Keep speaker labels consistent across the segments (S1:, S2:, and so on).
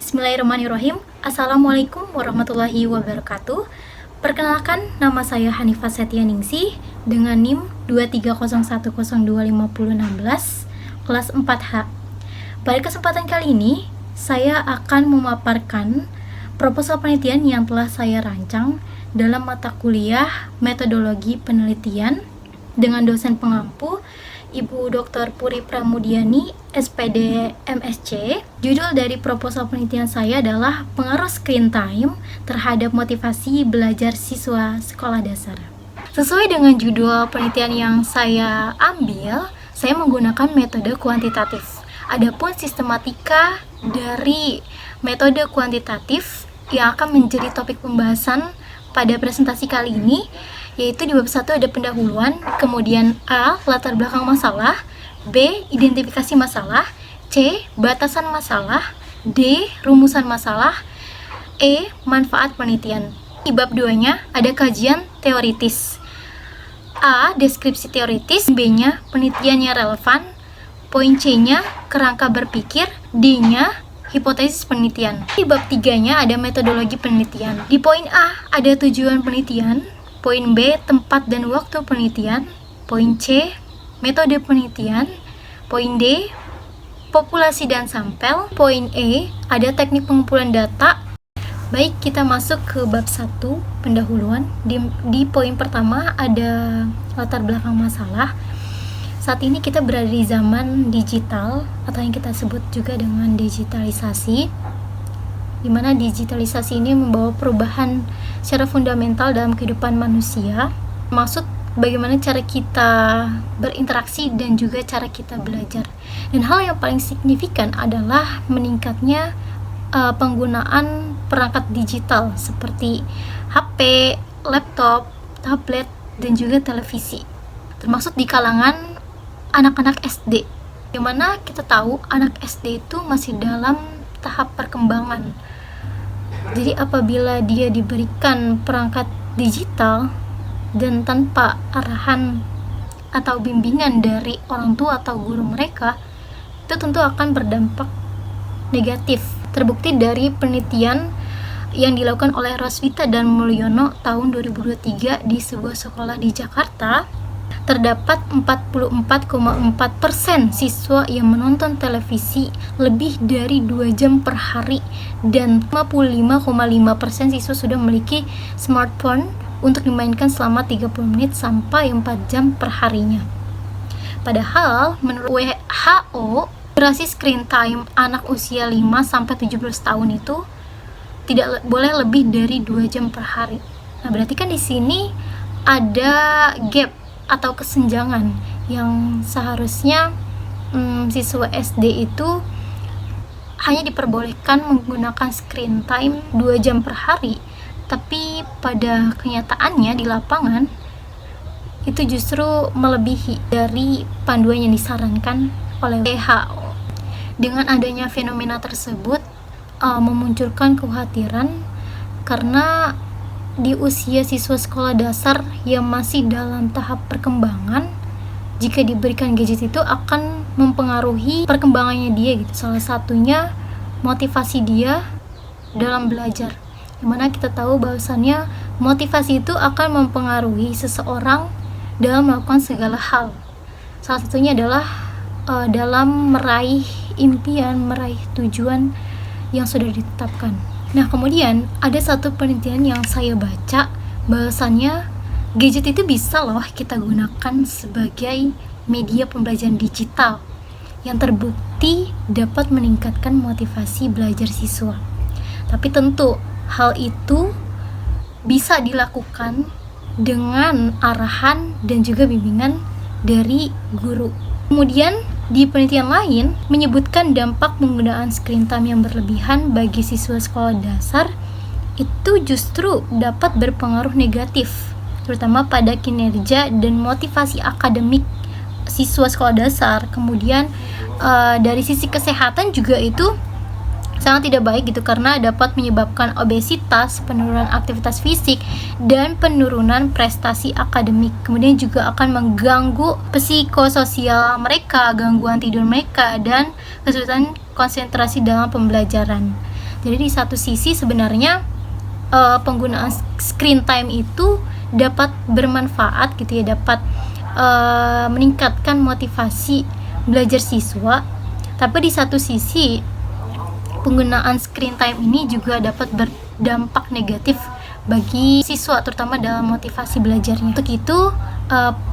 S1: Bismillahirrahmanirrahim. Assalamualaikum warahmatullahi wabarakatuh. Perkenalkan, nama saya Hanifah Setianingsih dengan NIM 230102516 kelas 4H. Pada kesempatan kali ini, saya akan memaparkan proposal penelitian yang telah saya rancang dalam mata kuliah Metodologi Penelitian dengan dosen pengampu Ibu Dr. Puri Pramudiani, SPD MSc. Judul dari proposal penelitian saya adalah pengaruh screen time terhadap motivasi belajar siswa sekolah dasar. Sesuai dengan judul penelitian yang saya ambil, saya menggunakan metode kuantitatif. Adapun sistematika dari metode kuantitatif yang akan menjadi topik pembahasan pada presentasi kali ini, yaitu di bab 1 ada pendahuluan, kemudian A. latar belakang masalah, B. identifikasi masalah, C. batasan masalah, D. rumusan masalah, E. manfaat penelitian. Di bab 2-nya ada kajian teoritis, A. deskripsi teoritis, B-nya penelitiannya relevan, poin C-nya kerangka berpikir, D-nya hipotesis penelitian. Di bab 3-nya ada metodologi penelitian. Di poin A ada tujuan penelitian, poin B, tempat dan waktu penelitian, poin C, metode penelitian, poin D, populasi dan sampel, poin E, ada teknik pengumpulan data. Baik, kita masuk ke bab 1, pendahuluan. Di poin pertama ada latar belakang masalah. Saat ini kita berada di zaman digital, atau yang kita sebut juga dengan digitalisasi, di mana digitalisasi ini membawa perubahan secara fundamental dalam kehidupan manusia. Maksud bagaimana cara kita berinteraksi dan juga cara kita belajar. Dan hal yang paling signifikan adalah meningkatnya penggunaan perangkat digital seperti HP, laptop, tablet, dan juga televisi. Termasuk di kalangan anak-anak SD. Yang mana kita tahu anak SD itu masih dalam tahap perkembangan. Jadi apabila dia diberikan perangkat digital dan tanpa arahan atau bimbingan dari orang tua atau guru mereka, itu tentu akan berdampak negatif. Terbukti dari penelitian yang dilakukan oleh Roswita dan Mulyono tahun 2023 di sebuah sekolah di Jakarta, terdapat 44,4% siswa yang menonton televisi lebih dari 2 jam per hari, dan 55,5% siswa sudah memiliki smartphone untuk dimainkan selama 30 menit sampai 4 jam per harinya. Padahal menurut WHO, durasi screen time anak usia 5-17 tahun itu tidak boleh lebih dari 2 jam per hari. Nah, berarti kan di sini ada gap atau kesenjangan yang seharusnya siswa SD itu hanya diperbolehkan menggunakan screen time 2 jam per hari, tapi pada kenyataannya di lapangan itu justru melebihi dari panduan yang disarankan oleh WHO. Dengan adanya fenomena tersebut memunculkan kekhawatiran karena di usia siswa sekolah dasar yang masih dalam tahap perkembangan, jika diberikan gadget itu akan mempengaruhi perkembangannya dia gitu. Salah satunya motivasi dia dalam belajar. Dimana kita tahu bahwasannya motivasi itu akan mempengaruhi seseorang dalam melakukan segala hal. Salah satunya adalah dalam meraih impian, meraih tujuan yang sudah ditetapkan. Nah, kemudian ada satu penelitian yang saya baca bahwasannya gadget itu bisa loh kita gunakan sebagai media pembelajaran digital yang terbukti dapat meningkatkan motivasi belajar siswa. Tapi tentu hal itu bisa dilakukan dengan arahan dan juga bimbingan dari guru. Kemudian di penelitian lain menyebutkan dampak penggunaan screen time yang berlebihan bagi siswa sekolah dasar itu justru dapat berpengaruh negatif, terutama pada kinerja dan motivasi akademik siswa sekolah dasar. Kemudian dari sisi kesehatan juga itu sangat tidak baik gitu, karena dapat menyebabkan obesitas, penurunan aktivitas fisik, dan penurunan prestasi akademik. Kemudian juga akan mengganggu psikososial mereka, gangguan tidur mereka, dan kesulitan konsentrasi dalam pembelajaran. Jadi di satu sisi sebenarnya penggunaan screen time itu dapat bermanfaat gitu ya, dapat meningkatkan motivasi belajar siswa. Tapi di satu sisi penggunaan screen time ini juga dapat berdampak negatif bagi siswa, terutama dalam motivasi belajarnya. Untuk itu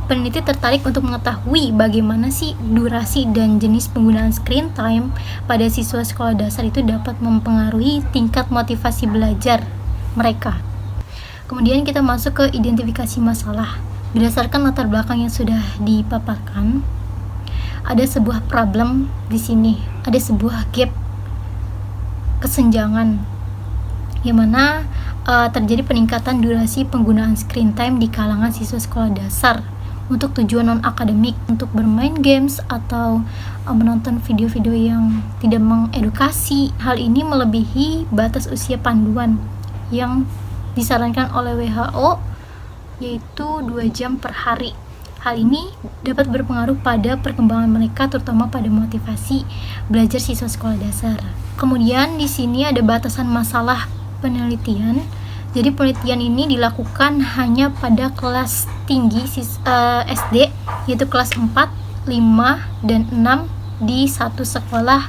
S1: peneliti tertarik untuk mengetahui bagaimana sih durasi dan jenis penggunaan screen time pada siswa sekolah dasar itu dapat mempengaruhi tingkat motivasi belajar mereka. Kemudian kita masuk ke identifikasi masalah. Berdasarkan latar belakang yang sudah dipaparkan, ada sebuah problem di sini, ada sebuah gap kesenjangan yang mana terjadi peningkatan durasi penggunaan screen time di kalangan siswa sekolah dasar untuk tujuan non-akademik, untuk bermain games atau menonton video-video yang tidak mengedukasi. Hal ini melebihi batas usia panduan yang disarankan oleh WHO, yaitu 2 jam per hari. Hal ini dapat berpengaruh pada perkembangan mereka, terutama pada motivasi belajar siswa sekolah dasar. Kemudian di sini ada batasan masalah penelitian. Jadi penelitian ini dilakukan hanya pada kelas tinggi SD, yaitu kelas 4, 5, dan 6 di satu sekolah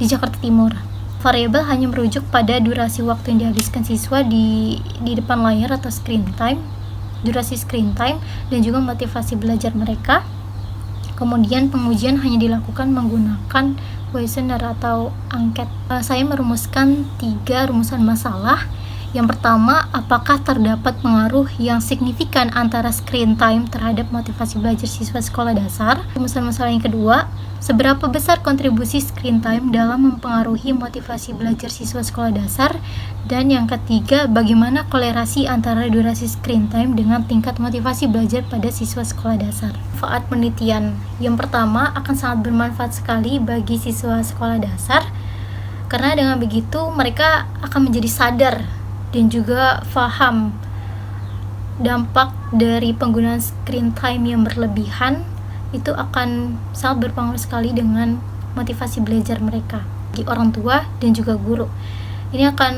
S1: di Jakarta Timur. Variabel hanya merujuk pada durasi waktu yang dihabiskan siswa di depan layar atau screen time, durasi screen time, dan juga motivasi belajar mereka. Kemudian pengujian hanya dilakukan menggunakan questionnaire atau angket. Saya merumuskan 3 rumusan masalah. Yang pertama, apakah terdapat pengaruh yang signifikan antara screen time terhadap motivasi belajar siswa sekolah dasar? Rumusan masalah yang kedua, seberapa besar kontribusi screen time dalam mempengaruhi motivasi belajar siswa sekolah dasar? Dan yang ketiga, bagaimana kolerasi antara durasi screen time dengan tingkat motivasi belajar pada siswa sekolah dasar? Manfaat penelitian yang pertama akan sangat bermanfaat sekali bagi siswa sekolah dasar, karena dengan begitu mereka akan menjadi sadar dan juga paham dampak dari penggunaan screen time yang berlebihan. Itu akan sangat berpengaruh sekali dengan motivasi belajar mereka, bagi orang tua dan juga guru. Ini akan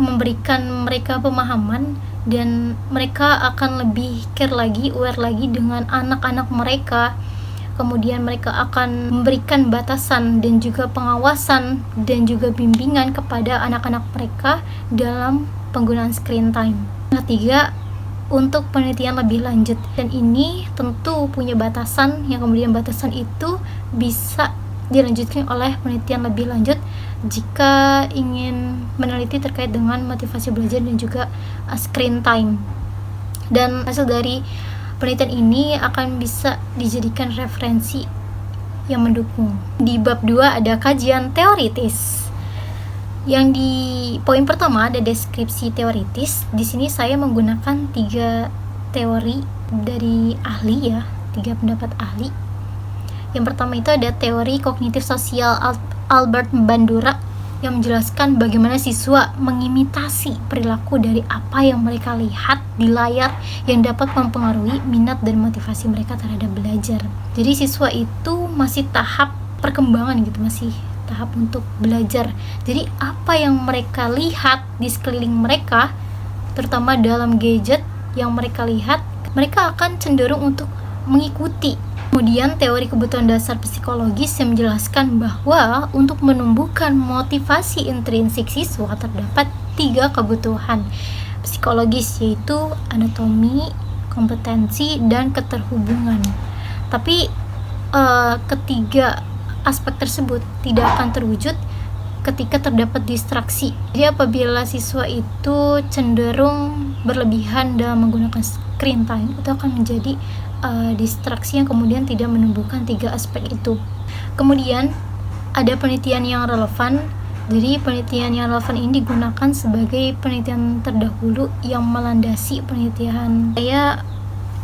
S1: memberikan mereka pemahaman dan mereka akan lebih care lagi, aware lagi dengan anak-anak mereka. Kemudian mereka akan memberikan batasan dan juga pengawasan dan juga bimbingan kepada anak-anak mereka dalam penggunaan screen time. Ketiga, untuk penelitian lebih lanjut, dan ini tentu punya batasan, yang kemudian batasan itu bisa dilanjutkan oleh penelitian lebih lanjut jika ingin meneliti terkait dengan motivasi belajar dan juga screen time. Dan hasil dari penelitian ini akan bisa dijadikan referensi yang mendukung. Di bab 2 ada kajian teoritis. Yang di poin pertama ada deskripsi teoritis. Di sini saya menggunakan 3 teori dari ahli ya, 3 pendapat ahli. Yang pertama itu ada teori kognitif sosial Albert Bandura yang menjelaskan bagaimana siswa mengimitasi perilaku dari apa yang mereka lihat di layar yang dapat mempengaruhi minat dan motivasi mereka terhadap belajar. Jadi siswa itu masih tahap perkembangan gitu, masih tahap untuk belajar. Jadi apa yang mereka lihat di sekeliling mereka, terutama dalam gadget yang mereka lihat, mereka akan cenderung untuk mengikuti. Kemudian teori kebutuhan dasar psikologis yang menjelaskan bahwa untuk menumbuhkan motivasi intrinsik siswa terdapat 3 kebutuhan psikologis, yaitu anatomi, kompetensi, dan keterhubungan. Tapi ketiga aspek tersebut tidak akan terwujud ketika terdapat distraksi. Jadi apabila siswa itu cenderung berlebihan dalam menggunakan screen time, itu akan menjadi distraksi yang kemudian tidak menumbuhkan 3 aspek itu. Kemudian ada penelitian yang relevan. Jadi penelitian yang relevan ini digunakan sebagai penelitian terdahulu yang melandasi penelitian. Saya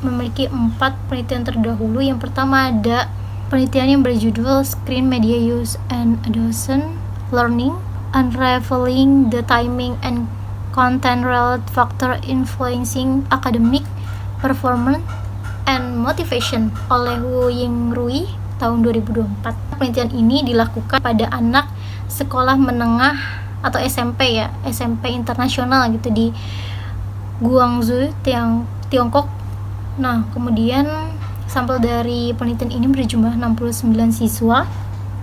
S1: memiliki 4 penelitian terdahulu. Yang pertama ada penelitian yang berjudul Screen Media Use and Adolescent Learning, Unraveling the Timing and Content-Related Factor Influencing Academic Performance and Motivation oleh Wu Ying Rui tahun 2024. Penelitian ini dilakukan pada anak sekolah menengah atau SMP ya, SMP internasional gitu di Guangzhou, Tiongkok. Nah, kemudian sampel dari penelitian ini berjumlah 69 siswa.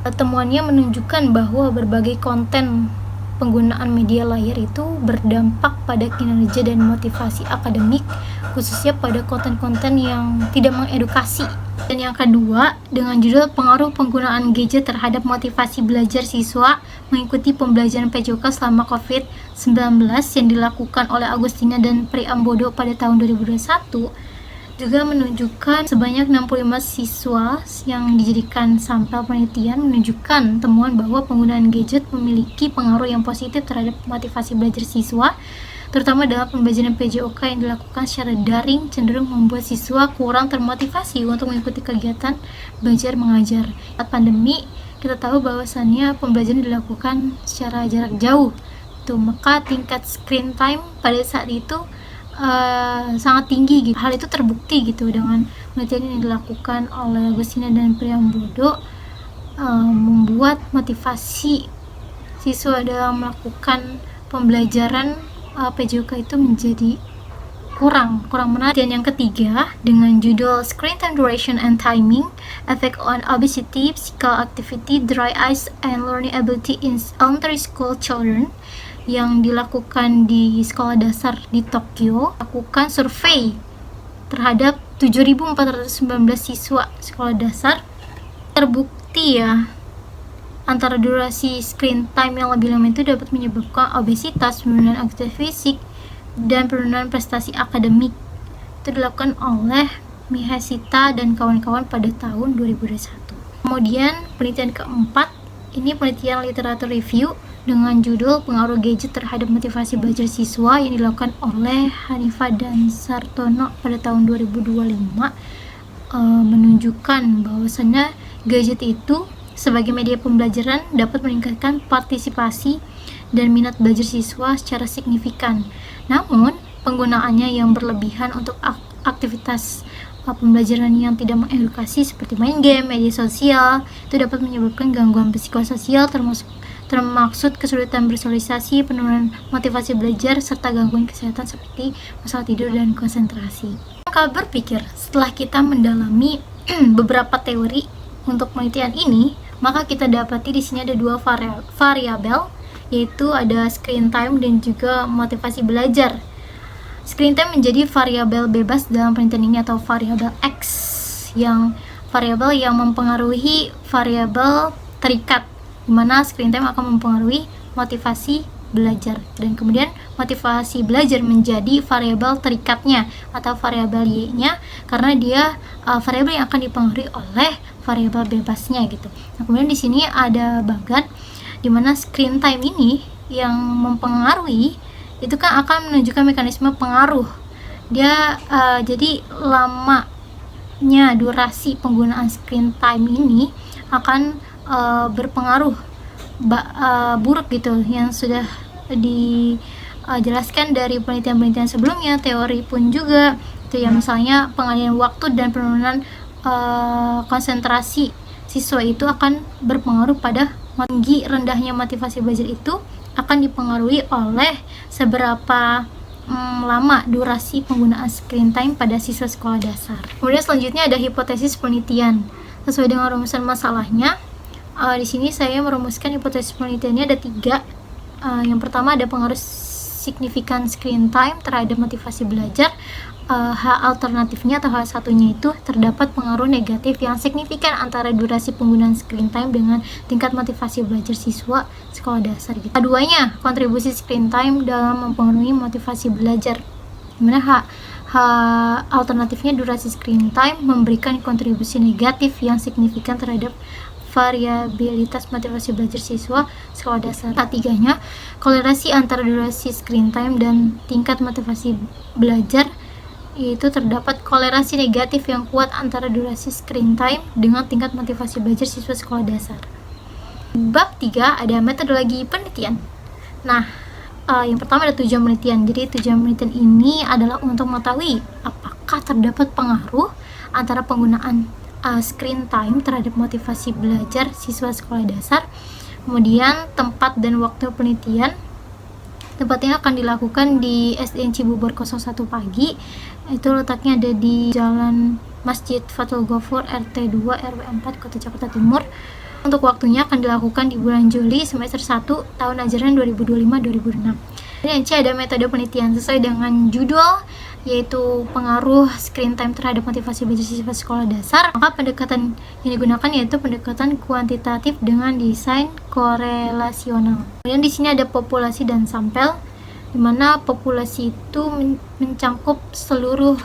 S1: Temuannya menunjukkan bahwa berbagai konten penggunaan media layar itu berdampak pada kinerja dan motivasi akademik, khususnya pada konten-konten yang tidak mengedukasi. Dan yang kedua, dengan judul pengaruh penggunaan gadget terhadap motivasi belajar siswa mengikuti pembelajaran PJOK selama COVID-19 yang dilakukan oleh Agustina dan Priambodo pada tahun 2021 juga menunjukkan sebanyak 65 siswa yang dijadikan sampel penelitian menunjukkan temuan bahwa penggunaan gadget memiliki pengaruh yang positif terhadap motivasi belajar siswa, terutama dalam pembelajaran PJOK yang dilakukan secara daring cenderung membuat siswa kurang termotivasi untuk mengikuti kegiatan belajar mengajar. Saat pandemi, kita tahu bahwasannya pembelajaran dilakukan secara jarak jauh. Maka tingkat screen time pada saat itu sangat tinggi gitu. Hal itu terbukti gitu dengan penelitian yang dilakukan oleh Agustina dan Priambodo, membuat motivasi siswa dalam melakukan pembelajaran PJOK itu menjadi kurang menarik. Dan yang ketiga, dengan judul Screen Time Duration and Timing, Effect on Obesity, Physical Activity, Dry Eyes, and Learning Ability in Elementary School Children, yang dilakukan di sekolah dasar di Tokyo, lakukan survei terhadap 7.419 siswa sekolah dasar. Terbukti ya, antara durasi screen time yang lebih lama itu dapat menyebabkan obesitas, penurunan aktivitas fisik, dan penurunan prestasi akademik. Itu dilakukan oleh Mihashita dan kawan-kawan pada tahun 2021. Kemudian penelitian keempat, ini penelitian literatur review dengan judul pengaruh gadget terhadap motivasi belajar siswa yang dilakukan oleh Hanifa dan Sartono pada tahun 2025, menunjukkan bahwasannya gadget itu sebagai media pembelajaran dapat meningkatkan partisipasi dan minat belajar siswa secara signifikan. Namun, penggunaannya yang berlebihan untuk aktivitas pembelajaran yang tidak mengedukasi seperti main game, media sosial, itu dapat menyebabkan gangguan psikososial termaksud kesulitan bersosialisasi, penurunan motivasi belajar, serta gangguan kesehatan seperti masalah tidur dan konsentrasi. Maka berpikir, setelah kita mendalami beberapa teori untuk penelitian ini, maka kita dapati di sini ada dua variabel, yaitu ada screen time dan juga motivasi belajar. Screen time menjadi variabel bebas dalam penelitian ini atau variabel X, yang variabel yang mempengaruhi variabel terikat, di mana screen time akan mempengaruhi motivasi belajar, dan kemudian motivasi belajar menjadi variabel terikatnya atau variabel Y-nya, karena dia variabel yang akan dipengaruhi oleh variabel bebasnya gitu. Nah, kemudian di sini ada bagan di mana screen time ini yang mempengaruhi itu kan akan menunjukkan mekanisme pengaruh. Dia jadi lamanya durasi penggunaan screen time ini akan berpengaruh buruk gitu, yang sudah dijelaskan dari penelitian-penelitian sebelumnya. Teori pun juga itu ya, misalnya pengalihan waktu dan penurunan konsentrasi siswa itu akan berpengaruh pada tinggi rendahnya motivasi belajar. Itu akan dipengaruhi oleh seberapa lama durasi penggunaan screen time pada siswa sekolah dasar. Kemudian selanjutnya ada hipotesis penelitian. Sesuai dengan rumusan masalahnya, di sini saya merumuskan hipotesis penelitiannya ada 3. Yang pertama ada pengaruh signifikan screen time terhadap motivasi belajar. H alternatifnya atau H satunya itu terdapat pengaruh negatif yang signifikan antara durasi penggunaan screen time dengan tingkat motivasi belajar siswa sekolah dasar gitu. Keduanya, kontribusi screen time dalam mempengaruhi motivasi belajar. Dimana H alternatifnya durasi screen time memberikan kontribusi negatif yang signifikan terhadap variabilitas motivasi belajar siswa sekolah dasar. Ketiganya, kolerasi antara durasi screen time dan tingkat motivasi belajar, yaitu terdapat kolerasi negatif yang kuat antara durasi screen time dengan tingkat motivasi belajar siswa sekolah dasar. Bab 3 ada metodologi penelitian. Nah, yang pertama ada tujuan penelitian. Jadi tujuan penelitian ini adalah untuk mengetahui apakah terdapat pengaruh antara penggunaan screen time terhadap motivasi belajar siswa sekolah dasar. Kemudian tempat dan waktu penelitian. Tempatnya akan dilakukan di SDN Cibubur 01 pagi. Itu letaknya ada di Jalan Masjid Fathul Gofur RT 2 RW 4 Kota Jakarta Timur. Untuk waktunya akan dilakukan di bulan Juli semester 1 tahun ajaran 2025-2026. Ini C ada metode penelitian sesuai dengan judul, yaitu pengaruh screen time terhadap motivasi belajar siswa sekolah dasar. Maka pendekatan yang digunakan yaitu pendekatan kuantitatif dengan desain korelasional. Kemudian di sini ada populasi dan sampel, di mana populasi itu mencangkup seluruh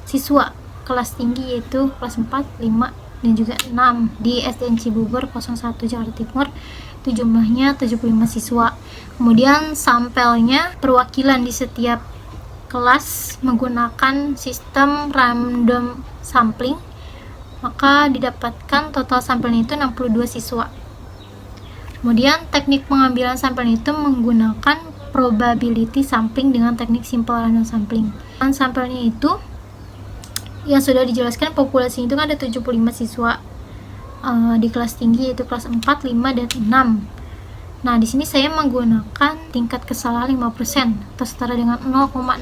S1: siswa kelas tinggi, yaitu kelas 4, 5, dan juga 6 di SDN Cibubur 01 Jakarta Timur. Itu jumlahnya 75 siswa. Kemudian sampelnya perwakilan di setiap kelas menggunakan sistem random sampling, maka didapatkan total sampelnya itu 62 siswa. Kemudian teknik pengambilan sampel itu menggunakan probability sampling dengan teknik simple random sampling. Dan sampelnya itu yang sudah dijelaskan, populasi itu kan ada 75 siswa di kelas tinggi, yaitu kelas 4, 5, dan 6. Nah, di sini saya menggunakan tingkat kesalahan 5% atau setara dengan 0,05,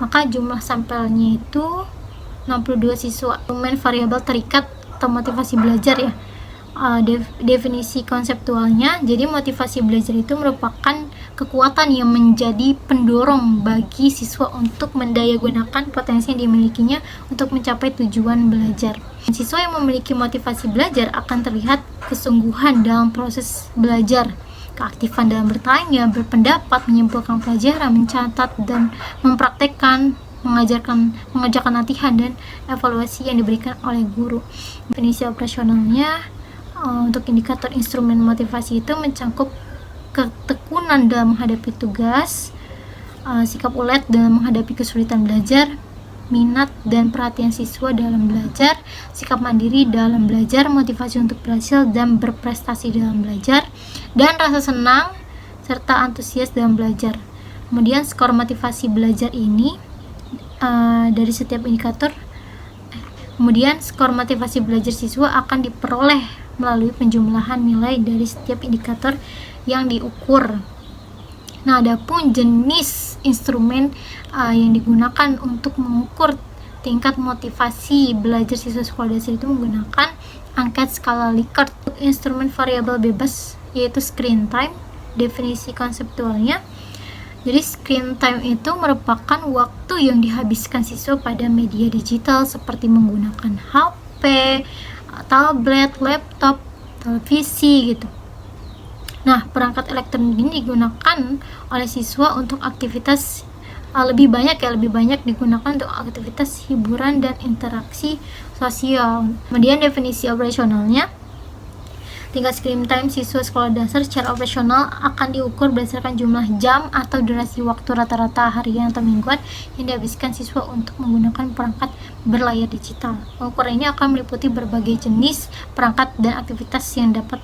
S1: maka jumlah sampelnya itu 62 siswa. Argumen variabel terikat atau motivasi belajar ya. Definisi konseptualnya, jadi motivasi belajar itu merupakan kekuatan yang menjadi pendorong bagi siswa untuk mendayagunakan potensi yang dimilikinya untuk mencapai tujuan belajar. Siswa yang memiliki motivasi belajar akan terlihat kesungguhan dalam proses belajar, keaktifan dalam bertanya, berpendapat, menyimpulkan pelajaran, mencatat dan mempraktekkan, mengerjakan latihan dan evaluasi yang diberikan oleh guru. Definisi operasionalnya, untuk indikator instrumen motivasi itu mencangkup ketekunan dalam menghadapi tugas, sikap ulet dalam menghadapi kesulitan belajar, minat dan perhatian siswa dalam belajar, sikap mandiri dalam belajar, motivasi untuk berhasil dan berprestasi dalam belajar, dan rasa senang serta antusias dalam belajar. Kemudian skor motivasi belajar ini dari setiap indikator. Kemudian skor motivasi belajar siswa akan diperoleh melalui penjumlahan nilai dari setiap indikator yang diukur. Nah, adapun jenis instrumen yang digunakan untuk mengukur tingkat motivasi belajar siswa sekolah dasar itu menggunakan angket skala Likert. Instrumen variabel bebas yaitu screen time. Definisi konseptualnya, jadi screen time itu merupakan waktu yang dihabiskan siswa pada media digital seperti menggunakan HP, tablet, laptop, televisi gitu. Nah, perangkat elektronik ini digunakan oleh siswa untuk aktivitas lebih banyak digunakan untuk aktivitas hiburan dan interaksi sosial. Kemudian definisi operasionalnya, tingkat screen time siswa sekolah dasar secara operasional akan diukur berdasarkan jumlah jam atau durasi waktu rata-rata harian atau mingguan yang dihabiskan siswa untuk menggunakan perangkat berlayar digital. Ukuran ini akan meliputi berbagai jenis perangkat dan aktivitas yang dapat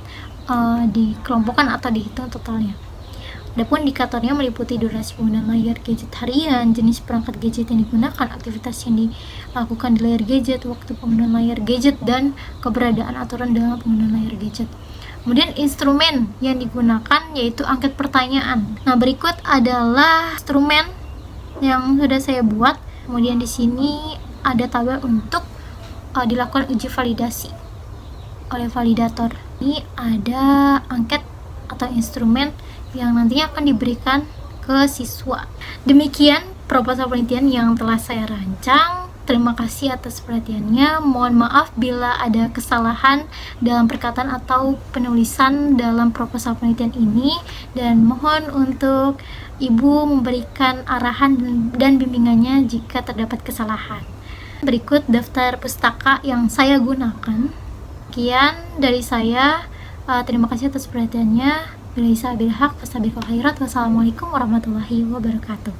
S1: dikelompokkan atau dihitung totalnya. Adapun indikatornya meliputi durasi penggunaan layar gadget harian, jenis perangkat gadget yang digunakan, aktivitas yang dilakukan di layar gadget, waktu penggunaan layar gadget, dan keberadaan aturan dalam penggunaan layar gadget. Kemudian instrumen yang digunakan yaitu angket pertanyaan. Nah, berikut adalah instrumen yang sudah saya buat. Kemudian di sini ada tabel untuk dilakukan uji validasi oleh validator. Ini ada angket atau instrumen yang nantinya akan diberikan ke siswa. Demikian proposal penelitian yang telah saya rancang. Terima kasih atas perhatiannya. Mohon maaf bila ada kesalahan dalam perkataan atau penulisan dalam proposal penelitian ini, dan mohon untuk Ibu memberikan arahan dan bimbingannya jika terdapat kesalahan. Berikut daftar pustaka yang saya gunakan. Sekian dari saya. Terima kasih atas perhatiannya. Wassalamualaikum warahmatullahi wabarakatuh.